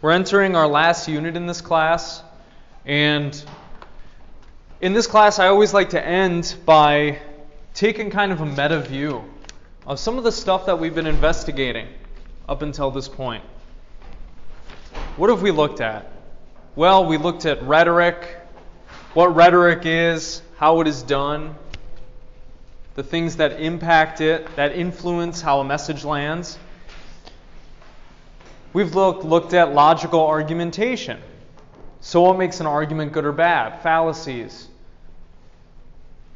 We're entering our last unit in this class, and in this class I always like to end by taking kind of a meta view of some of the stuff that we've been investigating up until this point. What have we looked at? Well, we looked at rhetoric, what rhetoric is, how it is done, the things that impact it, that influence how a message lands. We've looked at logical argumentation. So what makes an argument good or bad? Fallacies,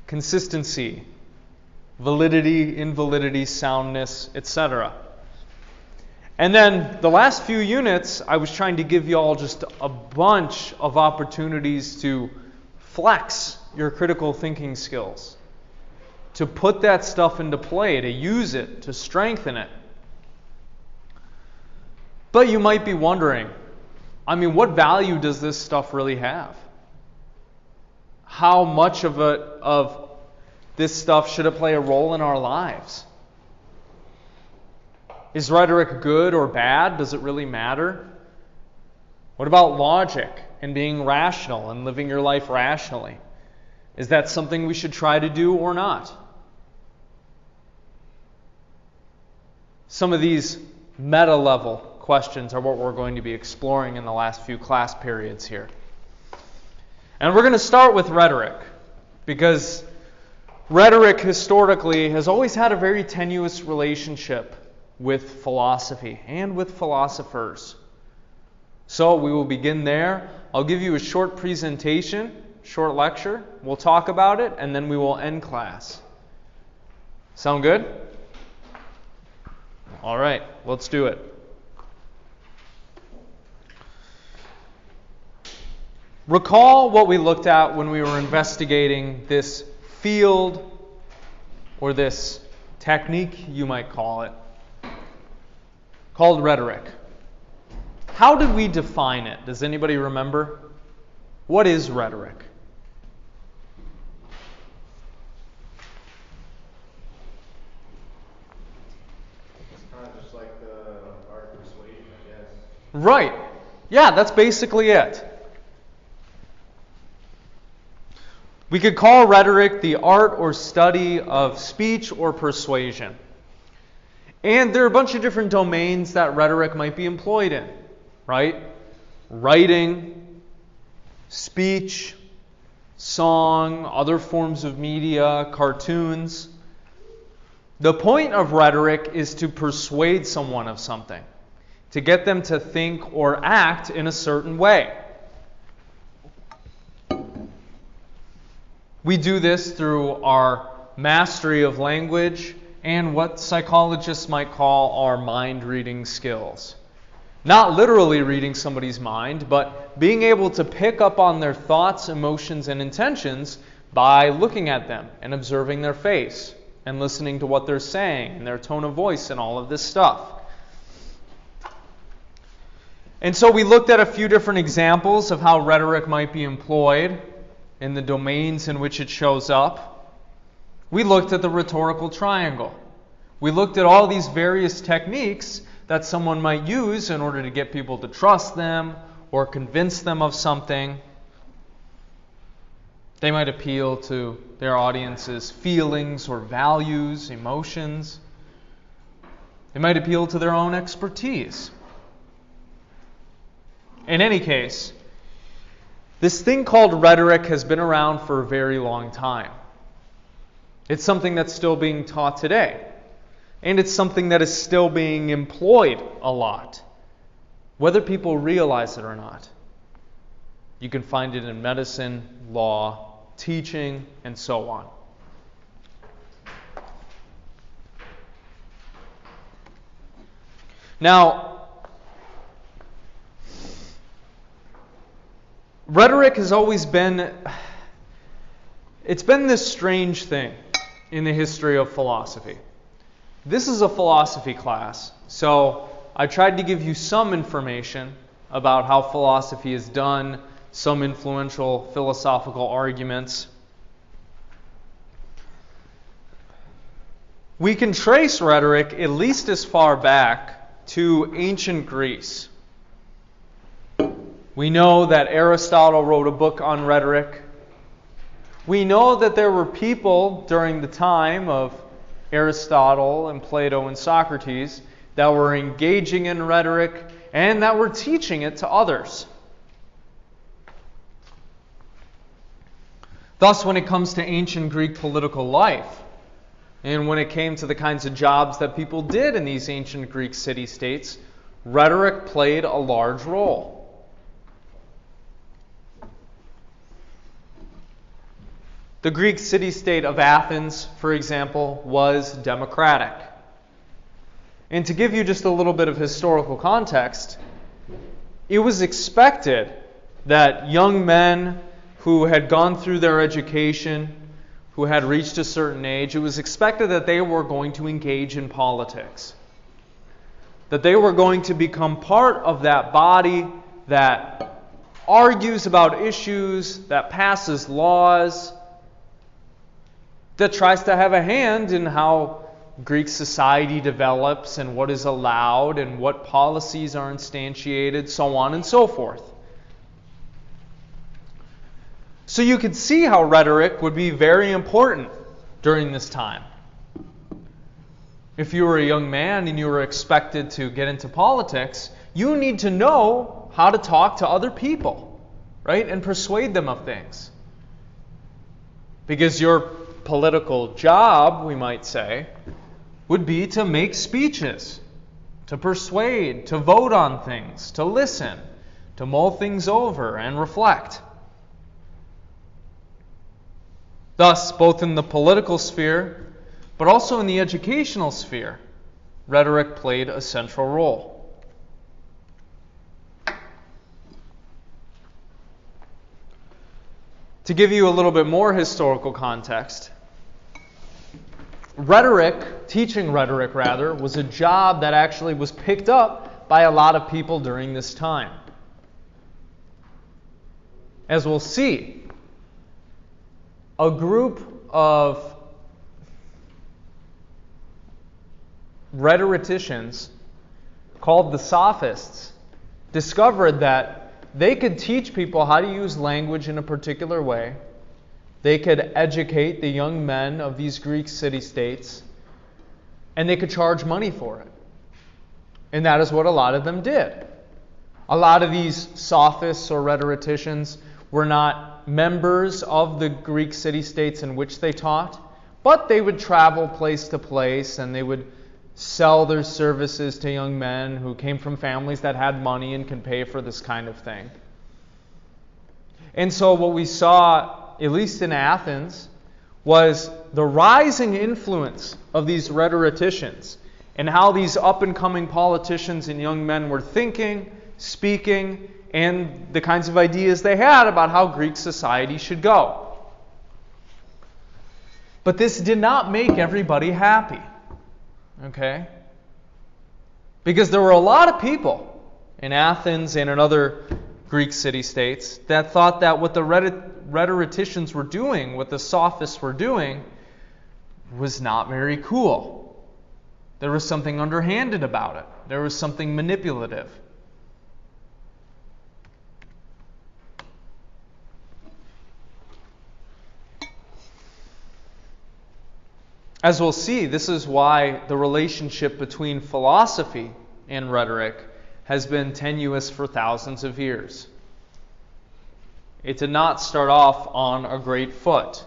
consistency, validity, invalidity, soundness, etc. And then the last few units, I was trying to give you all just a bunch of opportunities to flex your critical thinking skills, to put that stuff into play, to use it, to strengthen it. But you might be wondering, what value does this stuff really have? How much of this stuff should it play a role in our lives? Is rhetoric good or bad? Does it really matter? What about logic and being rational and living your life rationally? Is that something we should try to do or not? Some of these meta-level questions are what we're going to be exploring in the last few class periods here. And we're going to start with rhetoric, because rhetoric historically has always had a very tenuous relationship with philosophy and with philosophers. So we will begin there. I'll give you a short presentation, short lecture. We'll talk about it, and then we will end class. Sound good? All right, let's do it. Recall what we looked at when we were investigating this field, or this technique, you might call it, called rhetoric. How did we define it? Does anybody remember? What is rhetoric? It's kind of just like the art of persuasion, I guess. Right. Yeah, that's basically it. We could call rhetoric the art or study of speech or persuasion. And there are a bunch of different domains that rhetoric might be employed in, right? Writing, speech, song, other forms of media, cartoons. The point of rhetoric is to persuade someone of something, to get them to think or act in a certain way. We do this through our mastery of language and what psychologists might call our mind-reading skills. Not literally reading somebody's mind, but being able to pick up on their thoughts, emotions, and intentions by looking at them and observing their face and listening to what they're saying and their tone of voice and all of this stuff. And so we looked at a few different examples of how rhetoric might be employed in the domains in which it shows up. We looked at the rhetorical triangle. We looked at all these various techniques that someone might use in order to get people to trust them or convince them of something. They might appeal to their audience's feelings or values, emotions. They might appeal to their own expertise. In any case, this thing called rhetoric has been around for a very long time. It's something that's still being taught today. And it's something that is still being employed a lot, whether people realize it or not. You can find it in medicine, law, teaching, and so on. Now, rhetoric has always been, it's been this strange thing in the history of philosophy. This is a philosophy class, so I tried to give you some information about how philosophy is done, some influential philosophical arguments. We can trace rhetoric at least as far back to ancient Greece. We know that Aristotle wrote a book on rhetoric. We know that there were people during the time of Aristotle and Plato and Socrates that were engaging in rhetoric and that were teaching it to others. Thus, when it comes to ancient Greek political life, and when it came to the kinds of jobs that people did in these ancient Greek city-states, rhetoric played a large role. The Greek city-state of Athens, for example, was democratic. And to give you just a little bit of historical context, it was expected that young men who had gone through their education, who had reached a certain age, it was expected that they were going to engage in politics. That they were going to become part of that body that argues about issues, that passes laws, that tries to have a hand in how Greek society develops and what is allowed and what policies are instantiated, so on and so forth. So you could see how rhetoric would be very important during this time. If you were a young man and you were expected to get into politics, you need to know how to talk to other people, right? And persuade them of things. Because your political job, we might say, would be to make speeches, to persuade, to vote on things, to listen, to mull things over and reflect. Thus, both in the political sphere, but also in the educational sphere, rhetoric played a central role. To give you a little bit more historical context, teaching rhetoric rather, was a job that actually was picked up by a lot of people during this time. As we'll see, a group of rhetoricians called the Sophists discovered that they could teach people how to use language in a particular way. They could educate the young men of these Greek city-states, and they could charge money for it. And that is what a lot of them did. A lot of these sophists or rhetoricians were not members of the Greek city-states in which they taught, but they would travel place to place and they would sell their services to young men who came from families that had money and could pay for this kind of thing. And so what we saw, at least in Athens, was the rising influence of these rhetoricians and how these up-and-coming politicians and young men were thinking, speaking, and the kinds of ideas they had about how Greek society should go. But this did not make everybody happy. Okay? Because there were a lot of people in Athens and in other Greek city-states that thought that what the rhetoricians were doing, what the sophists were doing, was not very cool. There was something underhanded about it. There was something manipulative. As we'll see, this is why the relationship between philosophy and rhetoric has been tenuous for thousands of years. It did not start off on a great foot.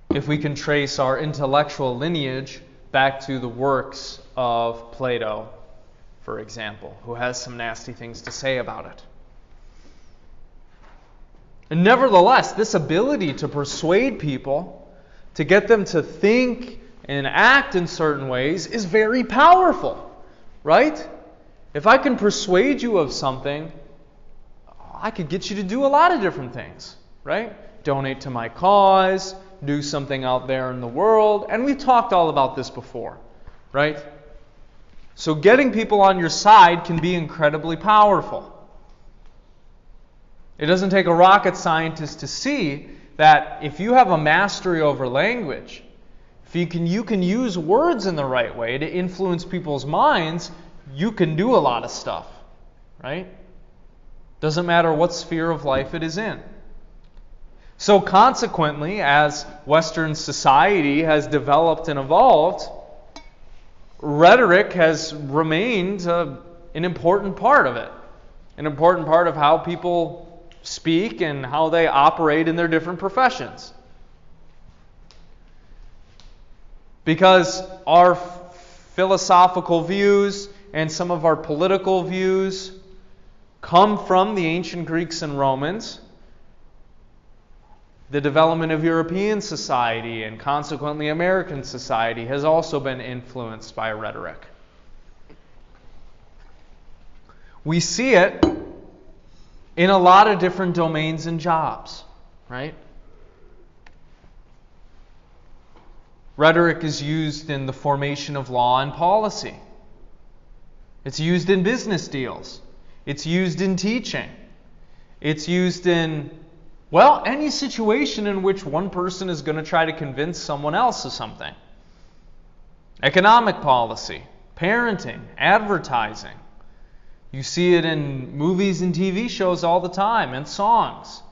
If we can trace our intellectual lineage back to the works of Plato, for example, who has some nasty things to say about it. And nevertheless, this ability to persuade people, to get them to think and act in certain ways, is very powerful, right? If I can persuade you of something, I could get you to do a lot of different things, right? Donate to my cause, do something out there in the world, and we've talked all about this before, right? So getting people on your side can be incredibly powerful. It doesn't take a rocket scientist to see that if you have a mastery over language, if you can use words in the right way to influence people's minds, you can do a lot of stuff, right? Doesn't matter what sphere of life it is in. So consequently, as Western society has developed and evolved, rhetoric has remained an important part of it. An important part of how people speak and how they operate in their different professions. Because our philosophical views and some of our political views come from the ancient Greeks and Romans, the development of European society and consequently American society has also been influenced by rhetoric. We see it in a lot of different domains and jobs, right? Rhetoric is used in the formation of law and policy. It's used in business deals. It's used in teaching. It's used in, well, any situation in which one person is going to try to convince someone else of something. Economic policy, parenting, advertising. You see it in movies and TV shows all the time, and songs.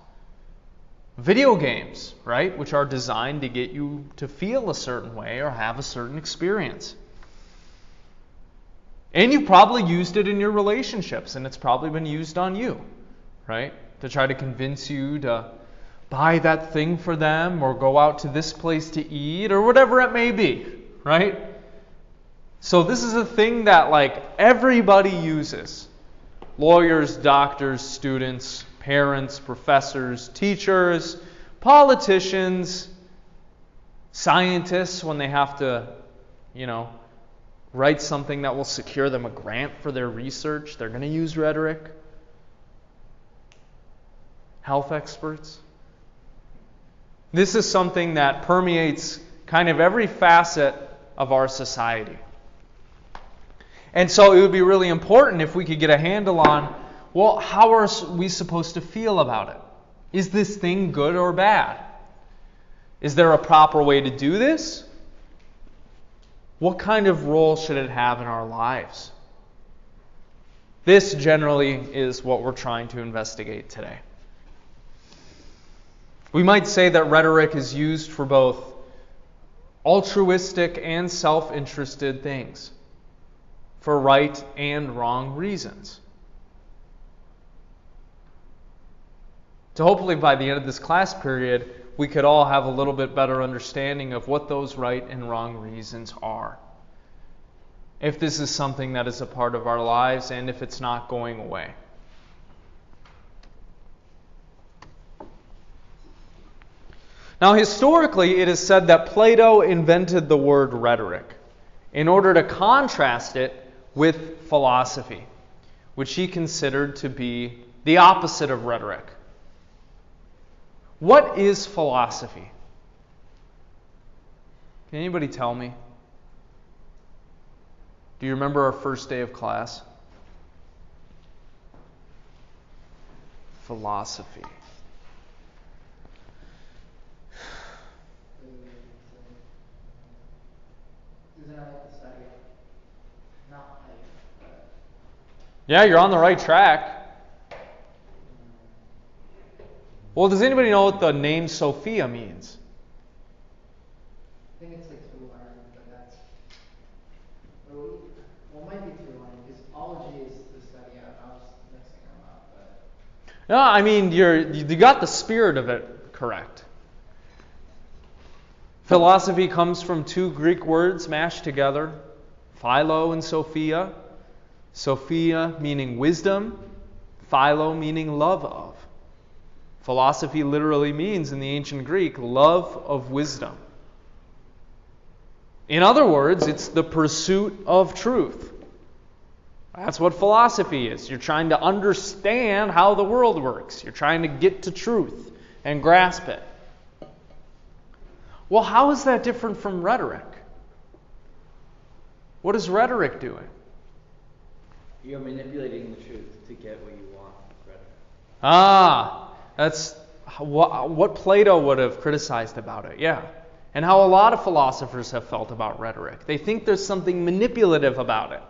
Video games, right, which are designed to get you to feel a certain way or have a certain experience. And you've probably used it in your relationships, and it's probably been used on you, right? To try to convince you to buy that thing for them or go out to this place to eat or whatever it may be, right? So this is a thing that like everybody uses. Lawyers, doctors, students, parents, professors, teachers, politicians, scientists when they have to, write something that will secure them a grant for their research. They're going to use rhetoric. Health experts. This is something that permeates kind of every facet of our society. And so it would be really important if we could get a handle on, well, how are we supposed to feel about it? Is this thing good or bad? Is there a proper way to do this? What kind of role should it have in our lives? This generally is what we're trying to investigate today. We might say that rhetoric is used for both altruistic and self-interested things, for right and wrong reasons. So hopefully by the end of this class period, we could all have a little bit better understanding of what those right and wrong reasons are. If this is something that is a part of our lives and if it's not going away. Now, historically, it is said that Plato invented the word rhetoric in order to contrast it with philosophy, which he considered to be the opposite of rhetoric. What is philosophy? Can anybody tell me? Do you remember our first day of class? Philosophy. Isn't it like the study of not life? Yeah, you're on the right track. Well, does anybody know what the name Sophia means? I think it's like to learn, but that's. Well, it might be to learn, because ology is the study of. I was mixing them up, but. No, I mean, you got the spirit of it correct. Philosophy comes from two Greek words mashed together, philo and Sophia. Sophia meaning wisdom, philo meaning love of. Philosophy literally means, in the ancient Greek, love of wisdom. In other words, it's the pursuit of truth. That's what philosophy is. You're trying to understand how the world works. You're trying to get to truth and grasp it. Well, how is that different from rhetoric? What is rhetoric doing? You're manipulating the truth to get what you want. Rhetoric. That's what Plato would have criticized about it, yeah. And how a lot of philosophers have felt about rhetoric. They think there's something manipulative about it.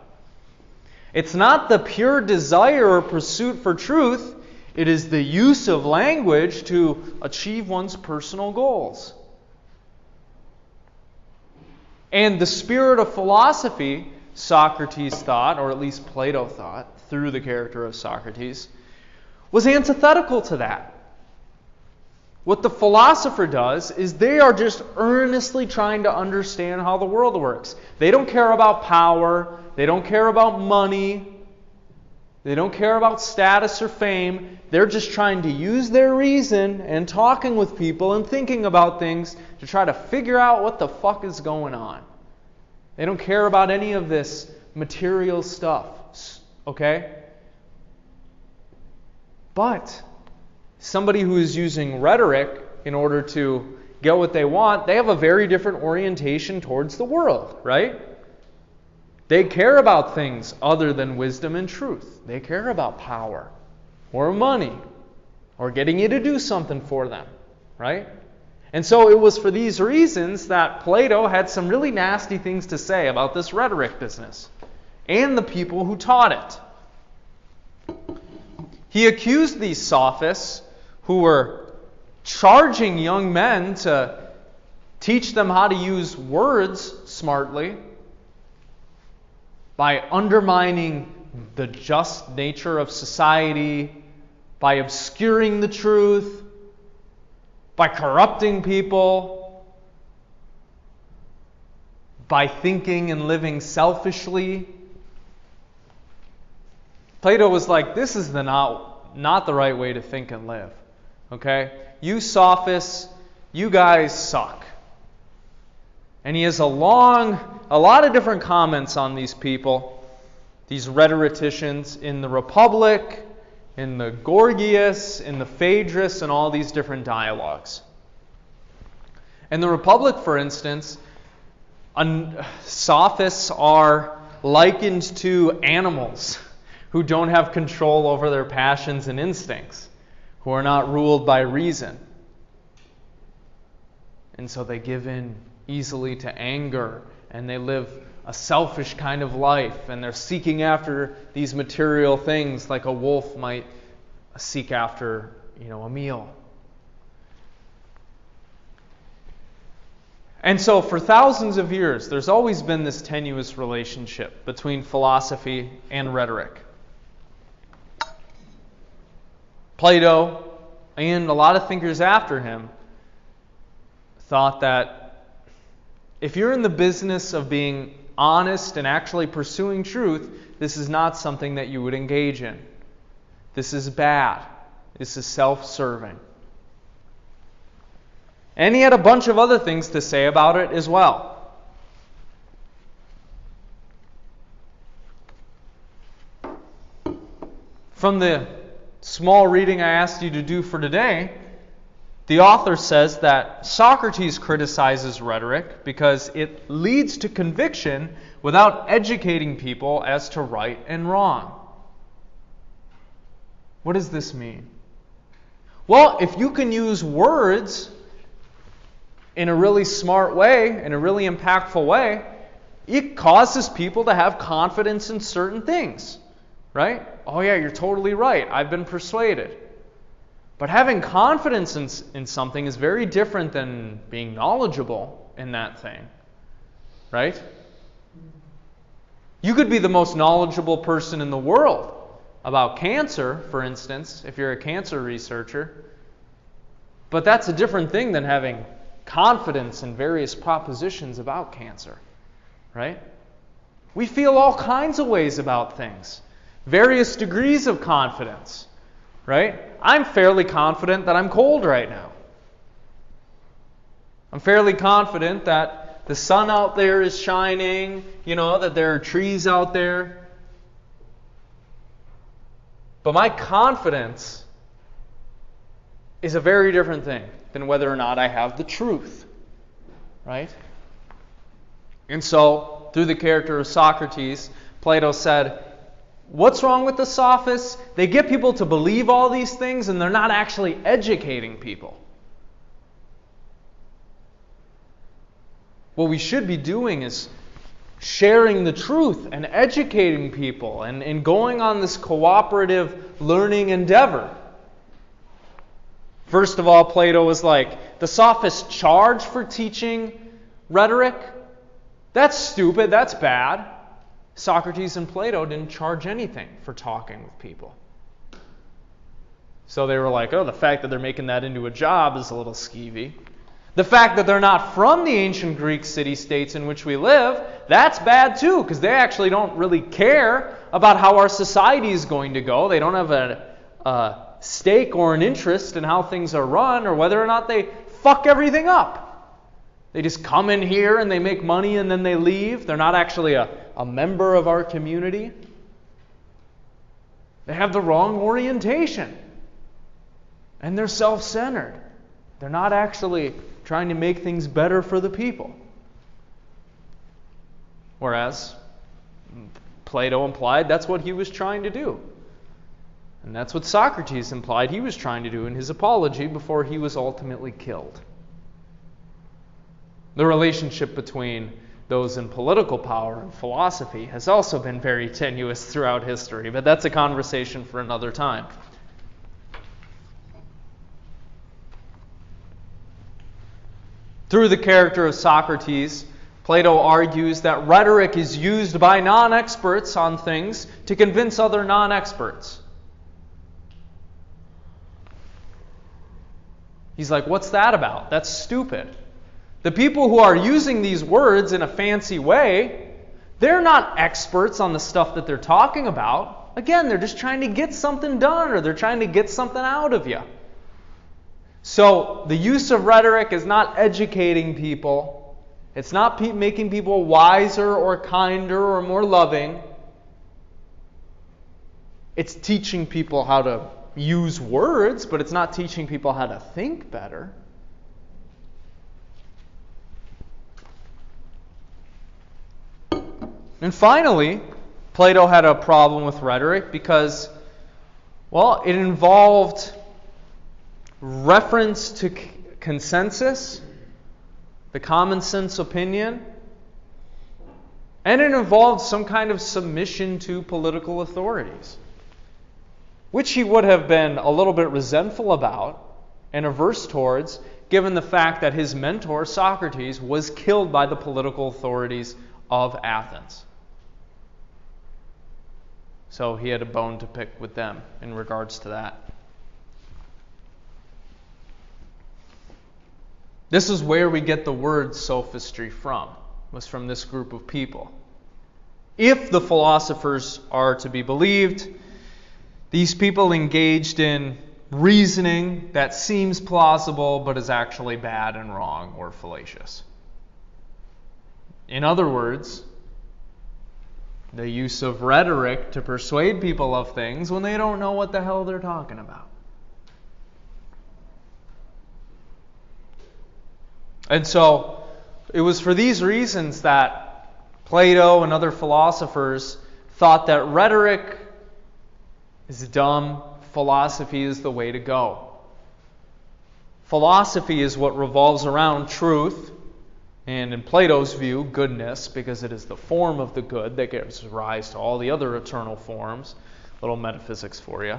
It's not the pure desire or pursuit for truth. It is the use of language to achieve one's personal goals. And the spirit of philosophy, Socrates thought, or at least Plato thought, through the character of Socrates, was antithetical to that. What the philosopher does is they are just earnestly trying to understand how the world works. They don't care about power. They don't care about money. They don't care about status or fame. They're just trying to use their reason and talking with people and thinking about things to try to figure out what the fuck is going on. They don't care about any of this material stuff. Okay? But somebody who is using rhetoric in order to get what they want, they have a very different orientation towards the world, right? They care about things other than wisdom and truth. They care about power or money or getting you to do something for them, right? And so it was for these reasons that Plato had some really nasty things to say about this rhetoric business and the people who taught it. He accused these sophists who were charging young men to teach them how to use words smartly by undermining the just nature of society, by obscuring the truth, by corrupting people, by thinking and living selfishly. Plato was like, this is not the right way to think and live. Okay? You sophists, you guys suck. And he has a lot of different comments on these people, these rhetoricians in the Republic, in the Gorgias, in the Phaedrus, and all these different dialogues. In the Republic, for instance, sophists are likened to animals who don't have control over their passions and instincts, who are not ruled by reason. And so they give in easily to anger, and they live a selfish kind of life, and they're seeking after these material things like a wolf might seek after, a meal. And so for thousands of years, there's always been this tenuous relationship between philosophy and rhetoric. Plato and a lot of thinkers after him thought that if you're in the business of being honest and actually pursuing truth, this is not something that you would engage in. This is bad. This is self-serving. And he had a bunch of other things to say about it as well. From the small reading I asked you to do for today, the author says that Socrates criticizes rhetoric because it leads to conviction without educating people as to right and wrong. What does this mean? Well, if you can use words in a really smart way, in a really impactful way, it causes people to have confidence in certain things, right? Oh yeah, you're totally right. I've been persuaded. But having confidence in something is very different than being knowledgeable in that thing, right? You could be the most knowledgeable person in the world about cancer, for instance, if you're a cancer researcher. But that's a different thing than having confidence in various propositions about cancer, right? We feel all kinds of ways about things, various degrees of confidence, right? I'm fairly confident that I'm cold right now. I'm fairly confident that the sun out there is shining, that there are trees out there. But my confidence is a very different thing than whether or not I have the truth, right? And so, through the character of Socrates, Plato said, what's wrong with the sophists? They get people to believe all these things and they're not actually educating people. What we should be doing is sharing the truth and educating people and going on this cooperative learning endeavor First of all, Plato was like, the sophists charge for teaching rhetoric? That's stupid, that's bad. Socrates and Plato didn't charge anything for talking with people. So they were like, oh, the fact that they're making that into a job is a little skeevy. The fact that they're not from the ancient Greek city-states in which we live, that's bad too, because they actually don't really care about how our society is going to go. They don't have a stake or an interest in how things are run or whether or not they fuck everything up. They just come in here and they make money and then they leave. They're not actually a member of our community. They have the wrong orientation. And they're self-centered. They're not actually trying to make things better for the people. Whereas Plato implied that's what he was trying to do. And that's what Socrates implied he was trying to do in his apology before he was ultimately killed. The relationship between those in political power and philosophy has also been very tenuous throughout history, but that's a conversation for another time. Through the character of Socrates, Plato argues that rhetoric is used by non-experts on things to convince other non-experts. He's like, what's that about? That's stupid. The people who are using these words in a fancy way, they're not experts on the stuff that they're talking about. Again, they're just trying to get something done or they're trying to get something out of you. So the use of rhetoric is not educating people. It's not making people wiser or kinder or more loving. It's teaching people how to use words, but it's not teaching people how to think better. And finally, Plato had a problem with rhetoric because, well, it involved reference to consensus, the common sense opinion, and it involved some kind of submission to political authorities, which he would have been a little bit resentful about and averse towards, given the fact that his mentor, Socrates, was killed by the political authorities of Athens. So he had a bone to pick with them in regards to that. This is where we get the word sophistry from, was from this group of people. If the philosophers are to be believed, these people engaged in reasoning that seems plausible but is actually bad and wrong or fallacious. In other words, the use of rhetoric to persuade people of things when they don't know what the hell they're talking about. And so, it was for these reasons that Plato and other philosophers thought that rhetoric is dumb, philosophy is the way to go. Philosophy is what revolves around truth, and in Plato's view, goodness, because it is the form of the good that gives rise to all the other eternal forms. Little metaphysics for you.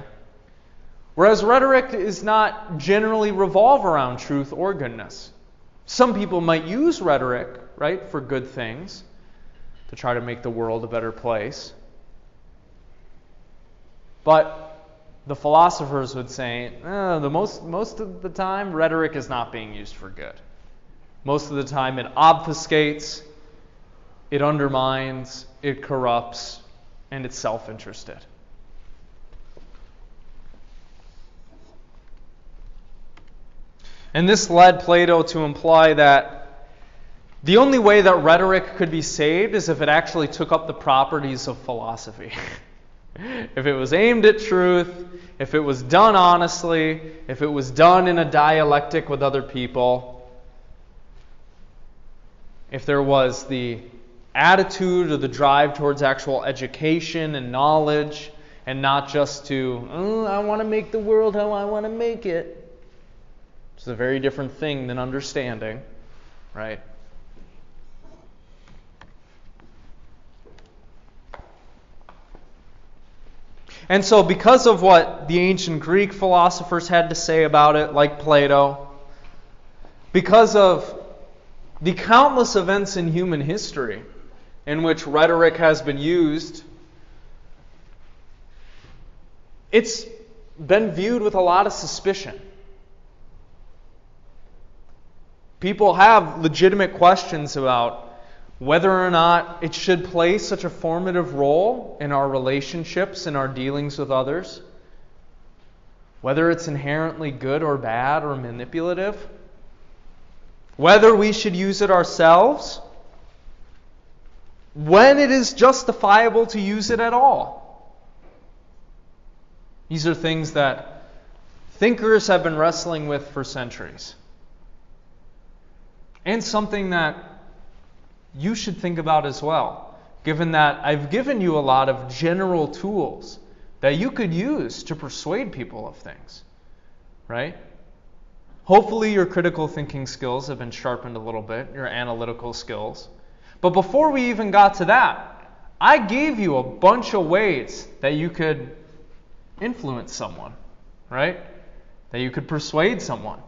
Whereas rhetoric does not generally revolve around truth or goodness. Some people might use rhetoric, right, for good things, to try to make the world a better place. But the philosophers would say, most of the time, rhetoric is not being used for good. Most of the time, it obfuscates, it undermines, it corrupts, and it's self-interested. And this led Plato to imply that the only way that rhetoric could be saved is if it actually took up the properties of philosophy. If it was aimed at truth, if it was done honestly, if it was done in a dialectic with other people, if there was the attitude or the drive towards actual education and knowledge, and not just to, I want to make the world how I want to make it. It's a very different thing than understanding, right? And so because of what the ancient Greek philosophers had to say about it, like Plato, because of the countless events in human history in which rhetoric has been used, it's been viewed with a lot of suspicion. People have legitimate questions about whether or not it should play such a formative role in our relationships and our dealings with others, whether it's inherently good or bad or manipulative, whether we should use it ourselves, when it is justifiable to use it at all. These are things that thinkers have been wrestling with for centuries. And something that you should think about as well, given that I've given you a lot of general tools that you could use to persuade people of things, right? Hopefully your critical thinking skills have been sharpened a little bit, your analytical skills. But before we even got to that, I gave you a bunch of ways that you could influence someone, right? That you could persuade someone.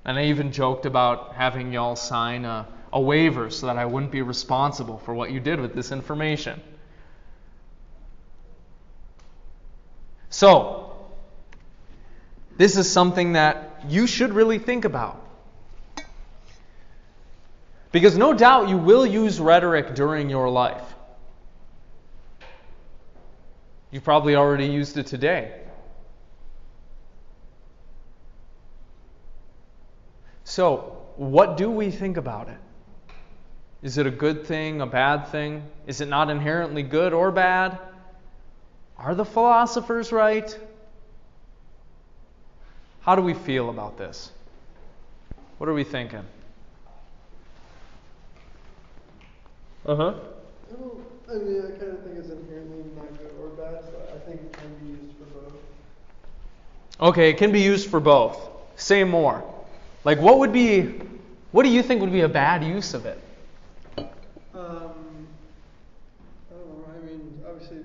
And I even joked about having y'all sign a waiver so that I wouldn't be responsible for what you did with this information. So, this is something that you should really think about. Because no doubt you will use rhetoric during your life. You've probably already used it today. So, what do we think about it? Is it a good thing, a bad thing? Is it not inherently good or bad? Are the philosophers right? How do we feel about this? What are we thinking? I mean, I kind of think it's inherently not good or bad, so I think it can be used for both. Okay, it can be used for both. Say more. Like, what do you think would be a bad use of it? I don't know. I mean, obviously,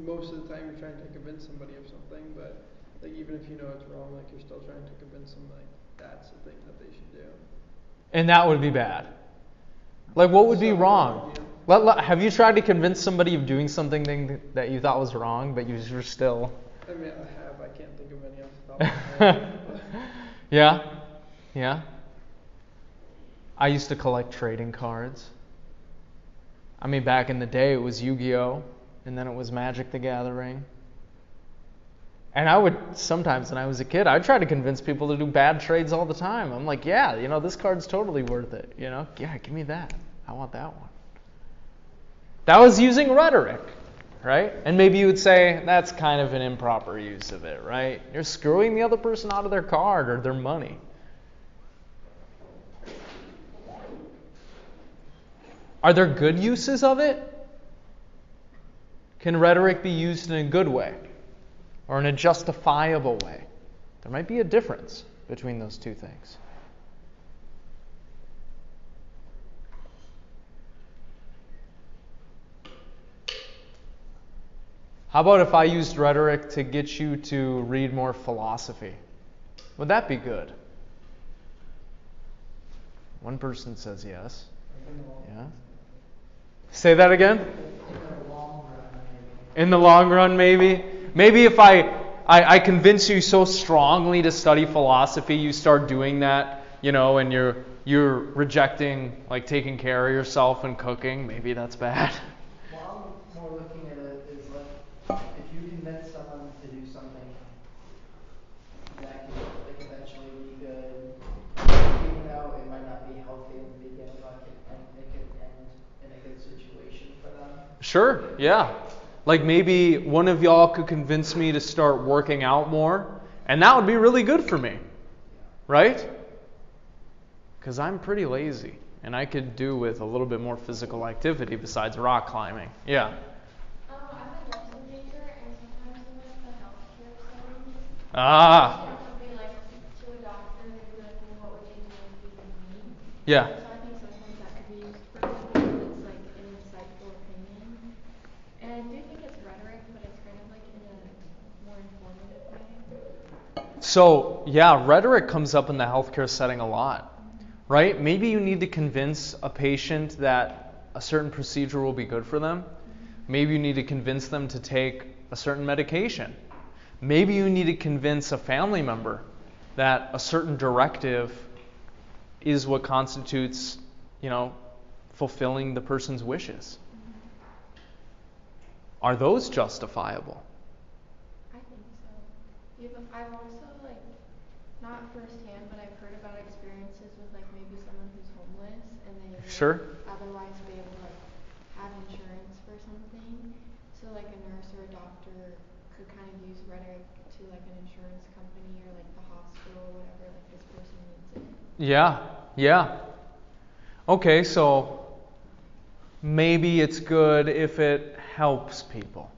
most of the time you're trying to convince somebody of something, but like even if you know it's wrong, like you're still trying to convince them like that's the thing that they should do. And that would be bad. Like, what would be wrong? Have you tried to convince somebody of doing something that you thought was wrong, but you were still... I mean, I have. I can't think of any off the top of my head. Yeah. I used to collect trading cards. I mean, back in the day, it was Yu-Gi-Oh! And then it was Magic the Gathering. And I would, sometimes when I was a kid, I'd try to convince people to do bad trades all the time. I'm like, yeah, this card's totally worth it. Yeah, give me that. I want that one. That was using rhetoric, right? And maybe you would say, that's kind of an improper use of it, right? You're screwing the other person out of their card or their money. Are there good uses of it? Can rhetoric be used in a good way or in a justifiable way? There might be a difference between those two things. How about if I used rhetoric to get you to read more philosophy? Would that be good? One person says yes. Yeah. Say that again? In the long run, maybe. Maybe if I convince you so strongly to study philosophy, you start doing that, and you're rejecting like taking care of yourself and cooking. Maybe that's bad. Well, I'm more looking at it as like if you convince someone to do something that can like eventually be good, even though it might not be healthy in the beginning, and it could end in a good situation for them. Sure, yeah. Like maybe one of y'all could convince me to start working out more, and that would be really good for me, right? Because I'm pretty lazy, and I could do with a little bit more physical activity besides rock climbing. Yeah. I'm a nursing major, and sometimes in like the healthcare settings, Ah. it'll be like to a doctor, they'd be like, well, what would you do if you were me? Yeah. So I think sometimes that could be used for good, it's like an insightful opinion. And I do think it's So, yeah, rhetoric comes up in the healthcare setting a lot, right? Maybe you need to convince a patient that a certain procedure will be good for them. Maybe you need to convince them to take a certain medication. Maybe you need to convince a family member that a certain directive is what constitutes, fulfilling the person's wishes. Are those justifiable? I think so. I've also, not firsthand, but I've heard about experiences with, maybe someone who's homeless and they would Sure. otherwise be able to, have insurance for something. So, a nurse or a doctor could kind of use rhetoric to, an insurance company or, the hospital or whatever, this person needs it. Yeah. Okay, so maybe it's good if it helps people.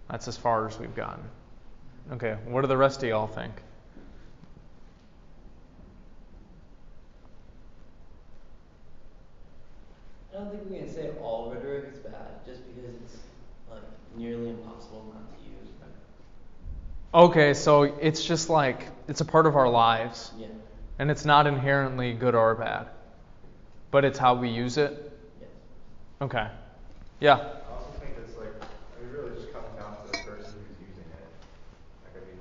That's as far as we've gotten. Okay, what do the rest of y'all think? I don't think we can say all rhetoric is bad just because it's nearly impossible not to use rhetoric. Okay, so it's just it's a part of our lives. Yeah. And it's not inherently good or bad. But it's how we use it? Yes. Okay. Yeah. I also think it's really just comes down to the person who's using it.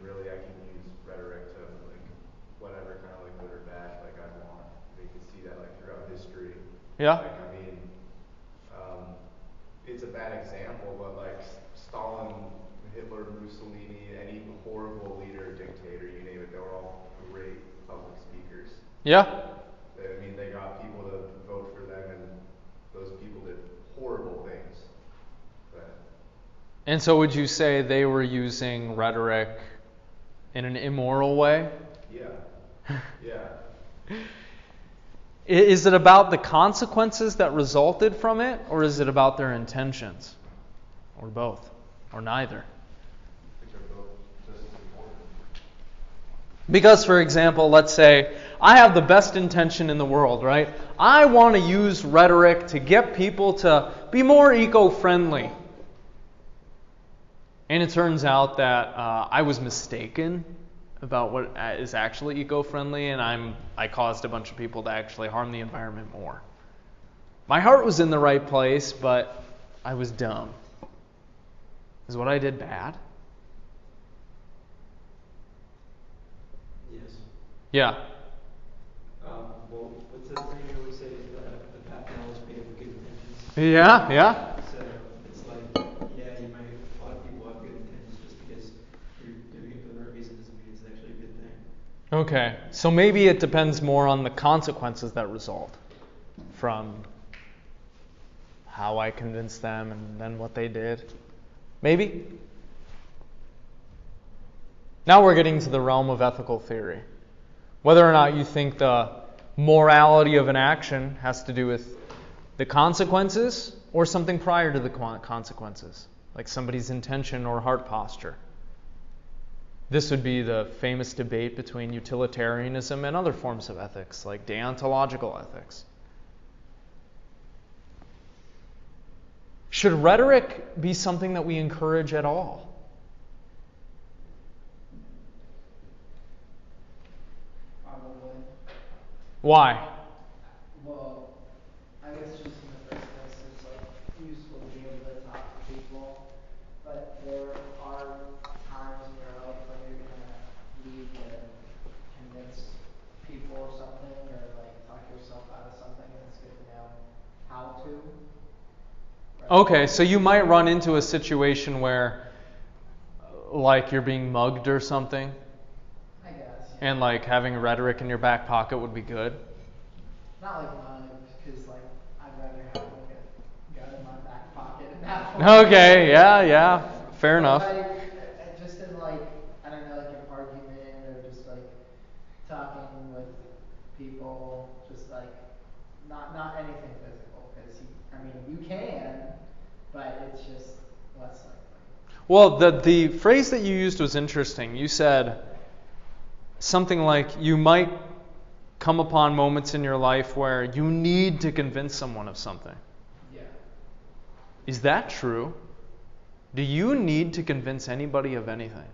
Really I can use rhetoric to whatever kind of good or bad I want. You can see that throughout history. Yeah. It's a bad example, but Stalin, Hitler, Mussolini, any horrible leader, dictator, you name it, they were all great public speakers. Yeah. They got people to vote for them, and those people did horrible things. And so would you say they were using rhetoric in an immoral way? Yeah. Yeah. Is it about the consequences that resulted from it, or is it about their intentions? Or both? Or neither? I think they're both just as important. Because, for example, let's say I have the best intention in the world, right? I want to use rhetoric to get people to be more eco-friendly. And it turns out that I was mistaken about what is actually eco-friendly, and I caused a bunch of people to actually harm the environment more. My heart was in the right place, but I was dumb. Is what I did bad? Yes. Yeah. Well, what's that saying you always say? The path now is paved with good intentions. Yeah. So it's you might, a lot of people have good intentions just because you're doing it for the right reason doesn't mean it's actually a good thing. Okay. So maybe it depends more on the consequences that result from how I convinced them and then what they did. Maybe? Now we're getting to the realm of ethical theory. Whether or not you think the morality of an action has to do with the consequences or something prior to the consequences, like somebody's intention or heart posture. This would be the famous debate between utilitarianism and other forms of ethics, like deontological ethics. Should rhetoric be something that we encourage at all? Probably. Why? Well, I guess just in the first place, it's useful to be able to talk to people, but there are times in your life when you're gonna need to convince people of something or talk yourself out of something, and it's good to know how to. Right? Okay, so you might run into a situation where, you're being mugged or something, I guess. and having rhetoric in your back pocket would be good. Not mine, because I'd rather have a gun in my back pocket and not. Okay, yeah, fair enough. Just in I don't know, an argument or just talking with people, just not anything physical, because you can, but it's just less likely. Well, the phrase that you used was interesting. You said something like you might come upon moments in your life where you need to convince someone of something. Yeah. Is that true? Do you need to convince anybody of anything?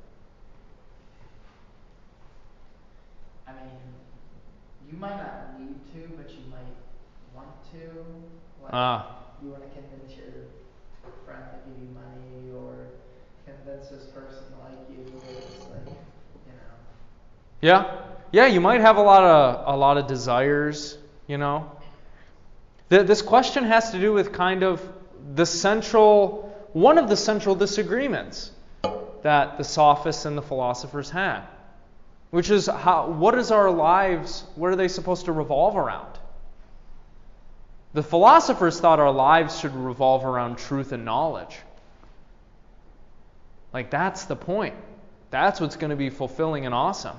you might not need to, but you might want to. Like, Ah. you want to convince your friend to give you money, or convince this person to like you. It's like, you know. Yeah. Yeah, you might have a lot of desires, you know. This question has to do with kind of one of the central disagreements that the sophists and the philosophers had, which is what are they supposed to revolve around? The philosophers thought our lives should revolve around truth and knowledge. Like, that's the point. That's what's going to be fulfilling and awesome.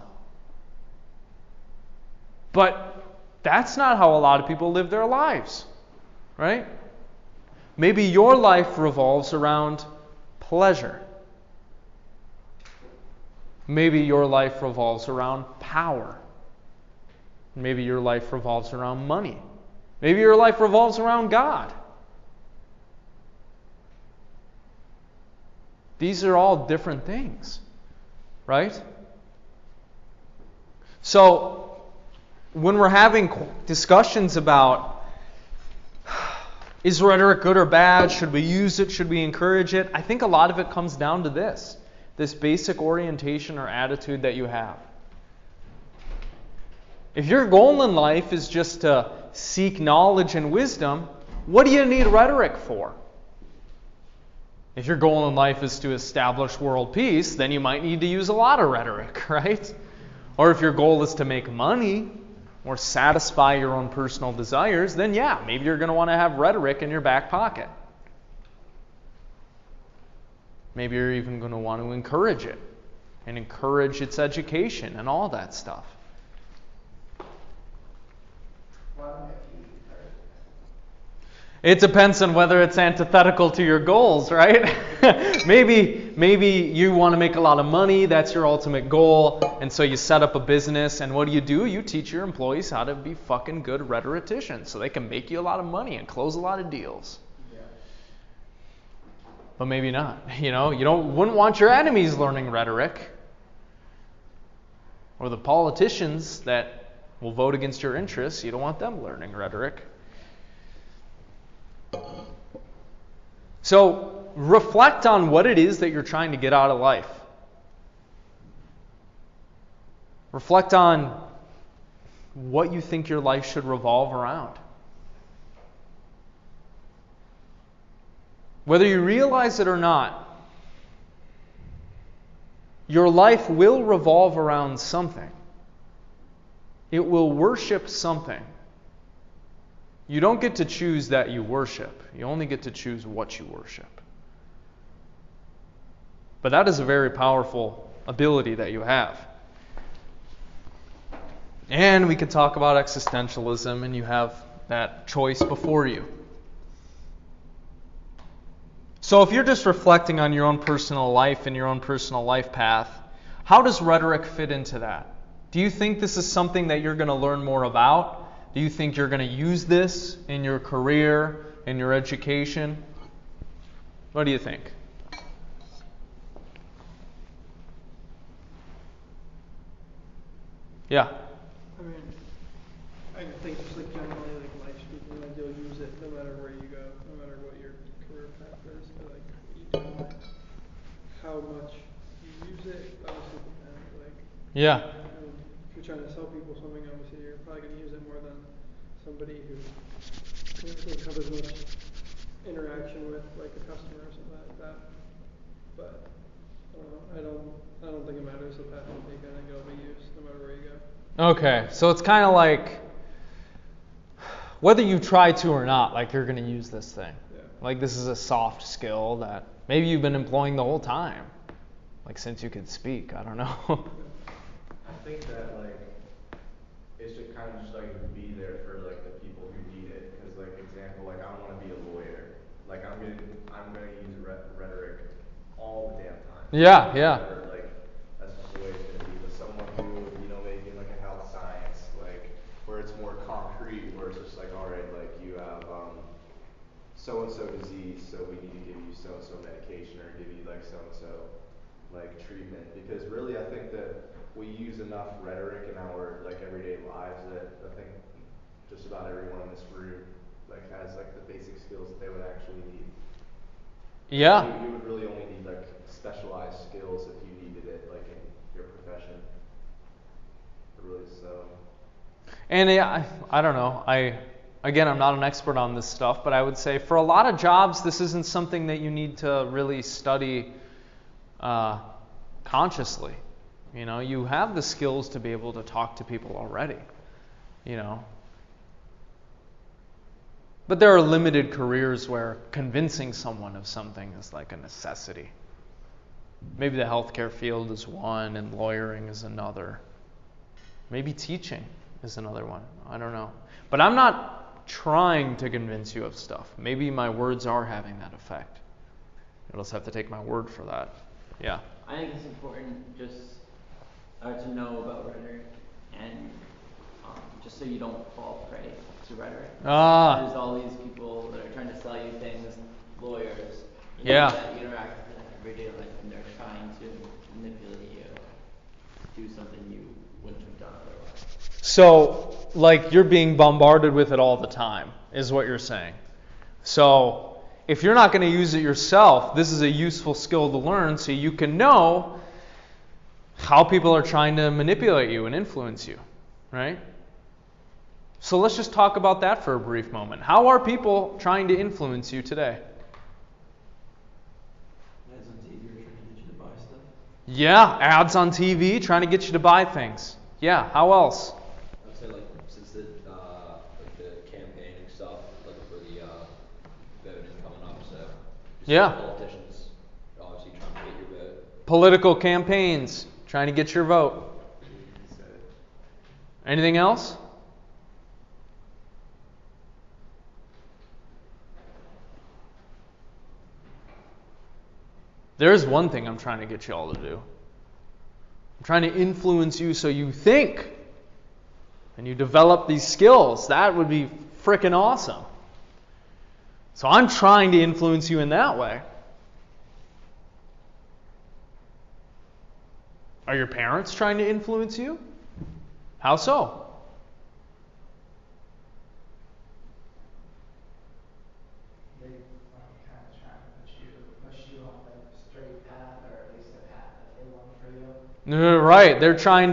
But that's not how a lot of people live their lives, right? Maybe your life revolves around pleasure. Maybe your life revolves around power. Maybe your life revolves around money. Maybe your life revolves around God. These are all different things, right? So, when we're having discussions about is rhetoric good or bad, should we use it, should we encourage it, I think a lot of it comes down to this basic orientation or attitude that you have. If your goal in life is just to seek knowledge and wisdom, what do you need rhetoric for? If your goal in life is to establish world peace, then you might need to use a lot of rhetoric, right? Or if your goal is to make money or satisfy your own personal desires, then yeah, maybe you're going to want to have rhetoric in your back pocket. Maybe you're even going to want to encourage it and encourage its education and all that stuff. It depends on whether it's antithetical to your goals, right? maybe you want to make a lot of money, that's your ultimate goal, and so you set up a business, and what do? You teach your employees how to be fucking good rhetoricians so they can make you a lot of money and close a lot of deals. Yeah. But maybe not. You know, wouldn't want your enemies learning rhetoric, or the politicians that will vote against your interests, you don't want them learning rhetoric. So, reflect on what it is that you're trying to get out of life. Reflect on what you think your life should revolve around. Whether you realize it or not, your life will revolve around something. It will worship something. You don't get to choose that you worship. You only get to choose what you worship. But that is a very powerful ability that you have. And we could talk about existentialism, and you have that choice before you. So if you're just reflecting on your own personal life and your own personal life path, how does rhetoric fit into that? Do you think this is something that you're going to learn more about? Do you think you're going to use this in your career, in your education? What do you think? Yeah. I mean, I think just like generally, like life speaking, like you'll use it no matter where you go, no matter what your career path is, or like what you do in life. How much you use it, obviously depends. Like, Yeah. If you're trying to sell people something, obviously you're probably going to use it more than somebody who doesn't have as much interaction with like a customer or something like that. But I don't think it matters the path you take. I think it'll be used no matter where you go. Okay, so it's kind of like whether you try to or not, like you're going to use this thing. Yeah. Like this is a soft skill that maybe you've been employing the whole time, like since you could speak. I don't know. I think that like it should kind of just like be there for like the people who need it. Because like example, like I want to be a lawyer. Like I'm gonna use rhetoric all the damn time. Yeah, yeah. Or, like that's just the way it's gonna be. But someone who maybe in like a health science, like where it's more concrete, where it's just like all right, like you have so and so disease, so we need to give you so and so medication or give you like so and so like treatment. Because really, I think that we use enough rhetoric in our like everyday lives that I think just about everyone in this room like has like the basic skills that they would actually need. Yeah. You would really only need like specialized skills if you needed it, like in your profession. Really, so. And I don't know. Again, I'm not an expert on this stuff, but I would say for a lot of jobs, this isn't something that you need to really study consciously. You know, you have the skills to be able to talk to people already. You know. But there are limited careers where convincing someone of something is like a necessity. Maybe the healthcare field is one and lawyering is another. Maybe teaching is another one. I don't know. But I'm not trying to convince you of stuff. Maybe my words are having that effect. You'll just have to take my word for that. Yeah. I think it's important just to know about rhetoric and just so you don't fall prey to rhetoric. There's all these people that are trying to sell you things, lawyers, yeah, that you interact with in everyday life, and they're trying to manipulate you to do something you wouldn't have done otherwise. So, like, you're being bombarded with it all the time, is what you're saying. So, if you're not going to use it yourself, this is a useful skill to learn so you can know how people are trying to manipulate you and influence you, right? So let's just talk about that for a brief moment. How are people trying to influence you today? Ads on TV are trying to get you to buy stuff. Yeah, ads on TV trying to get you to buy things. Yeah, how else? I would say like since the campaigning stuff, like for the voting coming up, so just yeah, politicians obviously trying to get your vote. Political campaigns trying to get your vote. Anything else? There's one thing I'm trying to get you all to do. I'm trying to influence you so you think and you develop these skills. That would be freaking awesome. So I'm trying to influence you in that way. Are your parents trying to influence you? How so? They kind of trying to push you on the straight path, or at least the path that they want for you. Right. They're trying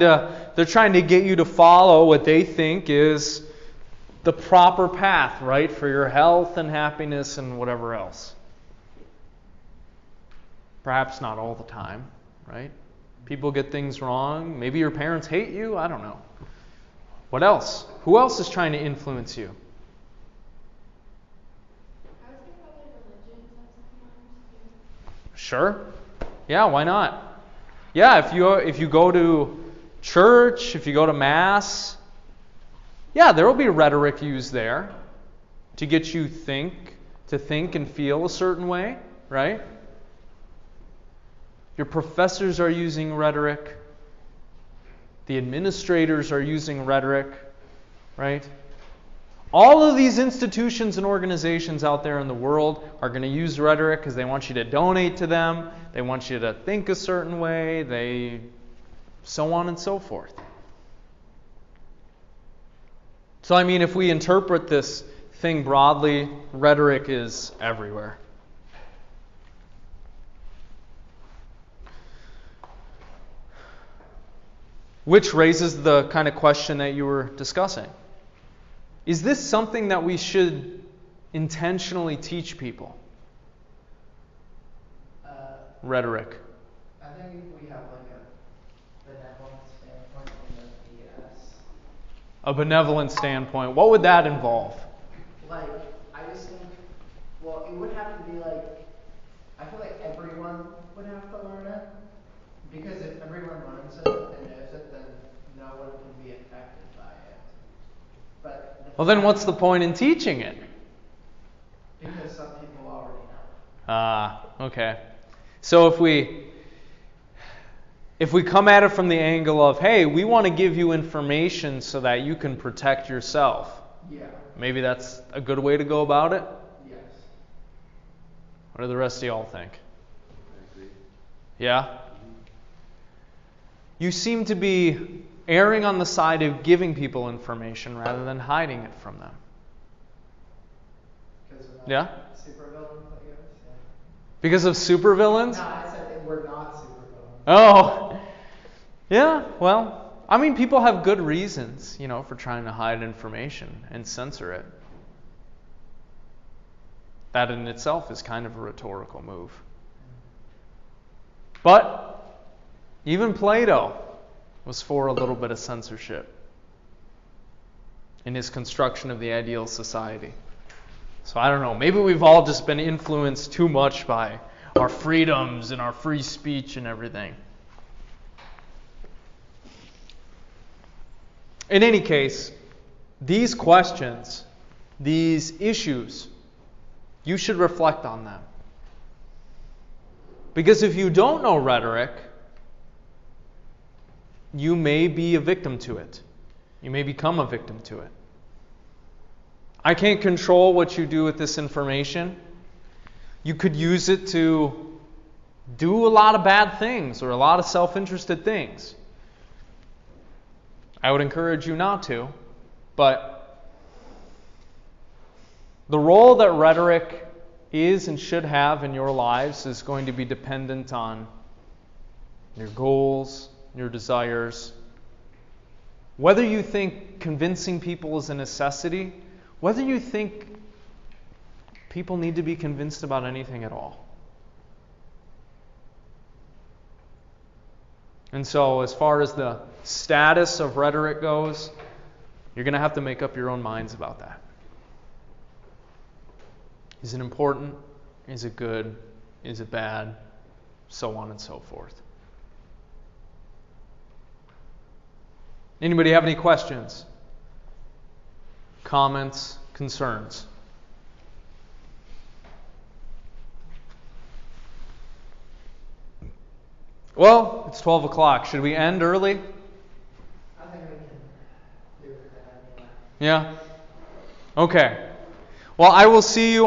to get you to follow what they think is the proper path, right, for your health and happiness and whatever else. Perhaps not all the time, right? People get things wrong. Maybe your parents hate you. I don't know. What else? Who else is trying to influence you? I would say probably religion sometimes too. Sure. Yeah, why not? Yeah, if you go to church, if you go to mass, yeah, there will be rhetoric used there to get you to think and feel a certain way, right? Your professors are using rhetoric. The administrators are using rhetoric, right? All of these institutions and organizations out there in the world are going to use rhetoric because they want you to donate to them. They want you to think a certain way. So on and so forth. So, I mean, if we interpret this thing broadly, rhetoric is everywhere. Which raises the kind of question that you were discussing. Is this something that we should intentionally teach people? Rhetoric. I think if we have like a benevolent standpoint, then yes. A benevolent standpoint. What would that involve? Like, I just think, well, it would have to be like, I feel like everyone would have to learn it. Because if everyone learns it and knows it, then no one can be affected by it. But well, then what's the point in teaching it? Because some people already know. Okay. So if we come at it from the angle of, hey, we want to give you information so that you can protect yourself. Yeah. Maybe that's a good way to go about it? Yes. What do the rest of y'all think? I agree. Yeah? you seem to be erring on the side of giving people information rather than hiding it from them. Because we're not Yeah? supervillains, I guess. Yeah. Because of supervillains? No, I said that we're not supervillains. Oh, yeah, well, I mean, people have good reasons, for trying to hide information and censor it. That in itself is kind of a rhetorical move. But even Plato was for a little bit of censorship in his construction of the ideal society. So I don't know, maybe we've all just been influenced too much by our freedoms and our free speech and everything. In any case, these questions, these issues, you should reflect on them. Because if you don't know rhetoric, you may be a victim to it. You may become a victim to it. I can't control what you do with this information. You could use it to do a lot of bad things or a lot of self-interested things. I would encourage you not to, but the role that rhetoric is and should have in your lives is going to be dependent on your goals, your desires. Whether you think convincing people is a necessity, whether you think people need to be convinced about anything at all. And so, as far as the status of rhetoric goes, you're going to have to make up your own minds about that. Is it important? Is it good? Is it bad? So on and so forth. Anybody have any questions? Comments? Concerns? Well, it's 12 o'clock. Should we end early? I think we can do it that anyway. Yeah? Okay. Well, I will see you